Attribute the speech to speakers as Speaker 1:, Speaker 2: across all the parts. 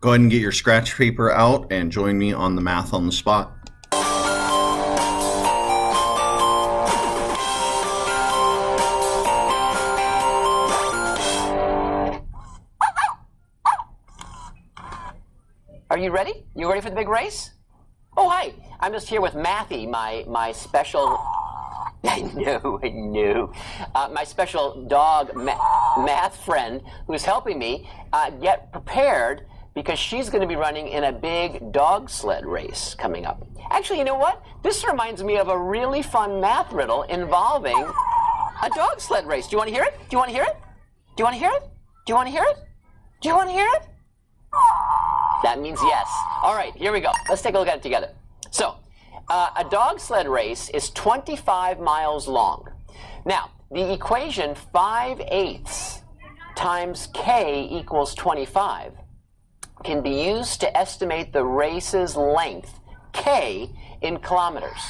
Speaker 1: Go ahead and get your scratch paper out and join me on the math on the spot.
Speaker 2: Are you ready? You ready for the big race? Oh, hi. I'm just here with Matthew, my special... I know. My special dog math friend who's helping me get prepared because she's going to be running in a big dog sled race coming up. Actually, you know what? This reminds me of a really fun math riddle involving a dog sled race. Do you want to hear it? Do you want to hear it? Do you want to hear it? Do you want to hear it? Do you want to hear it? That means yes. All right, here we go. Let's take a look at it together. So, a dog sled race is 25 miles long. Now, the equation 5/8 times k equals 25 can be used to estimate the race's length, k, in kilometers.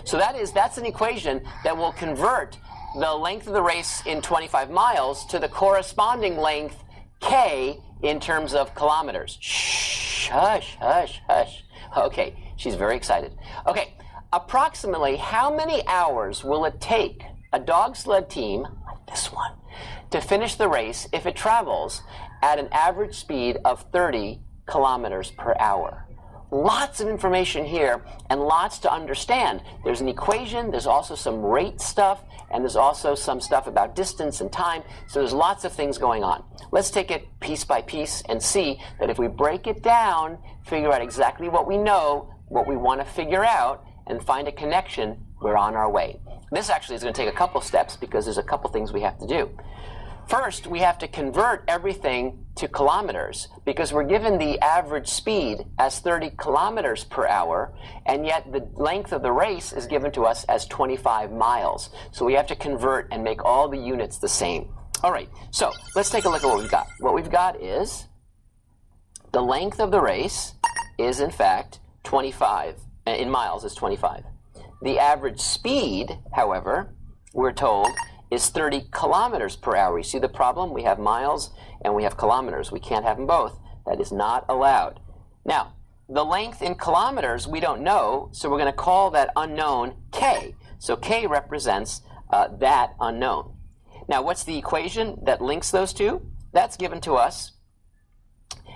Speaker 2: So that's an equation that will convert the length of the race in 25 miles to the corresponding length, k, in terms of kilometers. Shh, hush, hush, hush. Okay, she's very excited. Okay, approximately how many hours will it take a dog sled team, like this one, to finish the race if it travels at an average speed of 30 kilometers per hour? Lots of information here and lots to understand. There's an equation, there's also some rate stuff, and there's also some stuff about distance and time, so there's lots of things going on. Let's take it piece by piece and see that if we break it down, figure out exactly what we know, what we want to figure out, and find a connection, we're on our way. This actually is going to take a couple steps because there's a couple things we have to do. First, we have to convert everything to kilometers because we're given the average speed as 30 kilometers per hour, and yet the length of the race is given to us as 25 miles. So we have to convert and make all the units the same. All right, so let's take a look at what we've got. What we've got is the length of the race is, in fact, 25. In miles is 25. The average speed, however, we're told, is 30 kilometers per hour. You see the problem? We have miles and we have kilometers. We can't have them both. That is not allowed. Now, the length in kilometers we don't know, so we're going to call that unknown k. So k represents that unknown. Now, what's the equation that links those two? That's given to us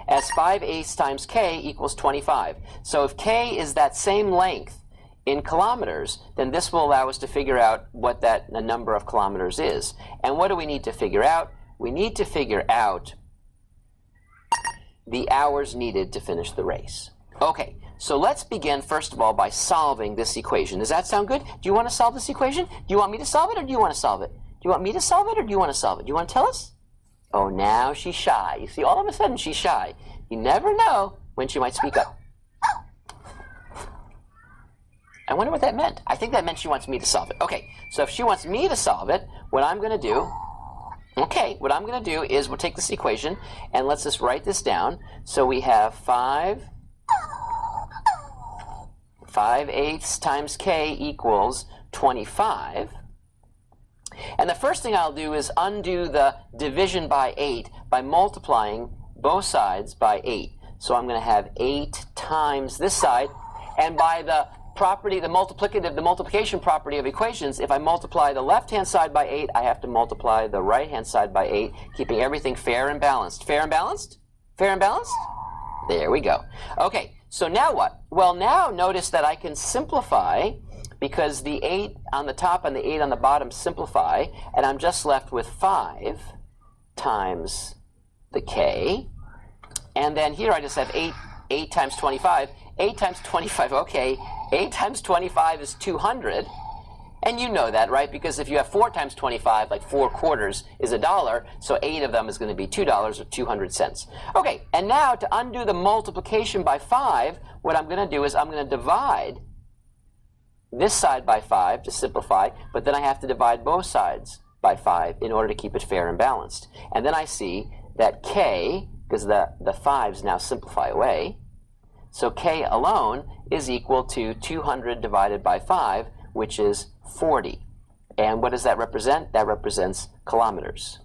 Speaker 2: as 5/8 times k equals 25. So if k is that same length in kilometers, then this will allow us to figure out what the number of kilometers is. And what do we need to figure out? We need to figure out the hours needed to finish the race. Okay, so let's begin first of all by solving this equation. Does that sound good? Do you want to solve this equation? Do you want me to solve it or do you want to solve it? Do you want me to solve it or do you want to solve it? Do you want to tell us? Oh, now she's shy. You see, all of a sudden she's shy. You never know when she might speak up. I wonder what that meant. I think that meant she wants me to solve it. Okay, so if she wants me to solve it, what I'm going to do, is we'll take this equation and let's just write this down. So we have 5/8 times k equals 25. And the first thing I'll do is undo the division by 8 by multiplying both sides by 8. So I'm going to have 8 times this side, and by the multiplication property of equations, if I multiply the left-hand side by 8, I have to multiply the right-hand side by 8, keeping everything fair and balanced. Fair and balanced? Fair and balanced? There we go. Okay, so now what? Well, now notice that I can simplify because the 8 on the top and the 8 on the bottom simplify, and I'm just left with 5 times the k. And then here I just have 8 times 25. 8 times 25, okay, 8 times 25 is 200. And you know that, right? Because if you have 4 times 25, like 4 quarters is $1, so 8 of them is going to be $2 or 200 cents. Okay, and now to undo the multiplication by 5, what I'm going to do is I'm going to divide this side by 5 to simplify, but then I have to divide both sides by 5 in order to keep it fair and balanced. And then I see that k, because the 5's now simplify away, so k alone is equal to 200 divided by 5, which is 40. And what does that represent? That represents kilometers.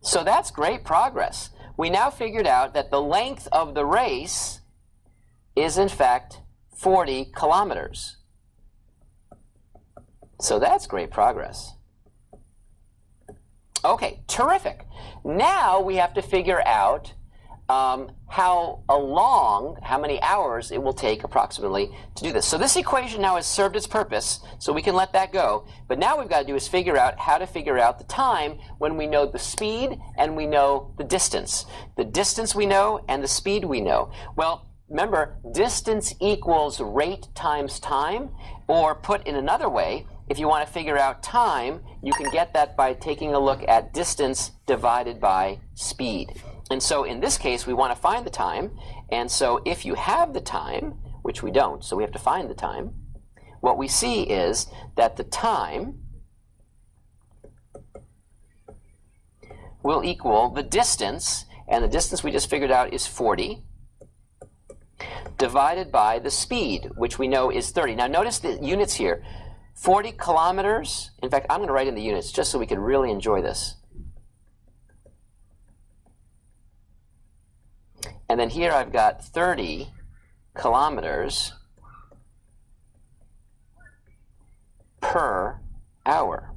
Speaker 2: So that's great progress. we now figured out that the length of the race is in fact 40 kilometers. So that's great progress. Okay, terrific. Now we have to figure out how many hours it will take approximately to do this. So this equation now has served its purpose, so we can let that go. But now what we've got to do is figure out how to figure out the time when we know the speed and we know the distance. The distance we know and the speed we know. Well, remember, distance equals rate times time, or put in another way, if you want to figure out time, you can get that by taking a look at distance divided by speed. And so in this case, we want to find the time. And so if you have the time, which we don't, so we have to find the time, what we see is that the time will equal the distance, and the distance we just figured out is 40, divided by the speed, which we know is 30. Now notice the units here. 40 kilometers, in fact, I'm going to write in the units just so we can really enjoy this. And then here I've got 30 kilometers per hour.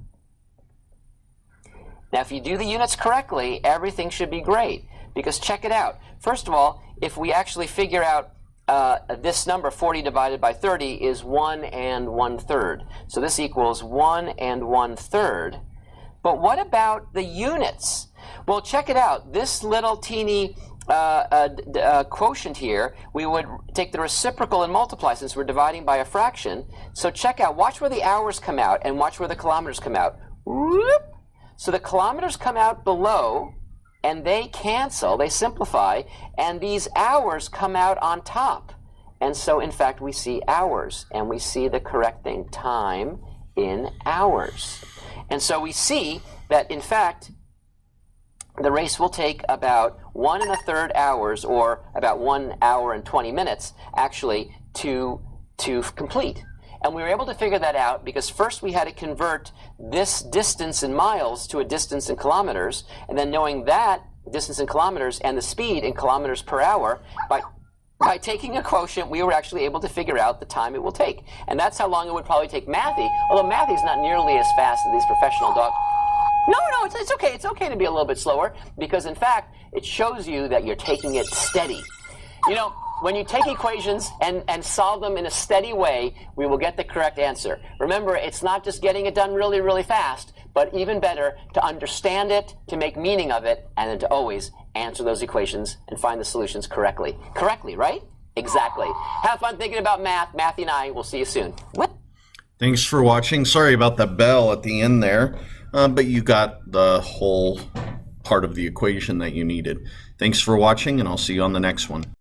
Speaker 2: Now, if you do the units correctly, everything should be great. Because check it out. First of all, if we actually figure out this number, 40 divided by 30, is 1 1/3. So this equals 1 1/3. But what about the units? Well, check it out. This little teeny quotient here, we would take the reciprocal and multiply since we're dividing by a fraction. So check out, watch where the hours come out and watch where the kilometers come out. Whoop! So the kilometers come out below and they cancel, they simplify, and these hours come out on top. And so in fact we see hours, and we see the correct thing, time in hours. And so we see that in fact the race will take about 1 1/3 hours, or about 1 hour and 20 minutes, actually, to complete. And we were able to figure that out because first we had to convert this distance in miles to a distance in kilometers, and then knowing that distance in kilometers and the speed in kilometers per hour, by taking a quotient, we were actually able to figure out the time it will take. And that's how long it would probably take Matthew, although Matthew's not nearly as fast as these professional dogs. No, it's okay. It's okay to be a little bit slower because, in fact, it shows you that you're taking it steady. You know, when you take equations and solve them in a steady way, we will get the correct answer. Remember, it's not just getting it done really, really fast, but even better to understand it, to make meaning of it, and then to always answer those equations and find the solutions correctly. Correctly, right? Exactly. Have fun thinking about math. Matthew and I will see you soon. What?
Speaker 1: Thanks for watching. Sorry about the bell at the end there, but you got the whole part of the equation that you needed. Thanks for watching, and I'll see you on the next one.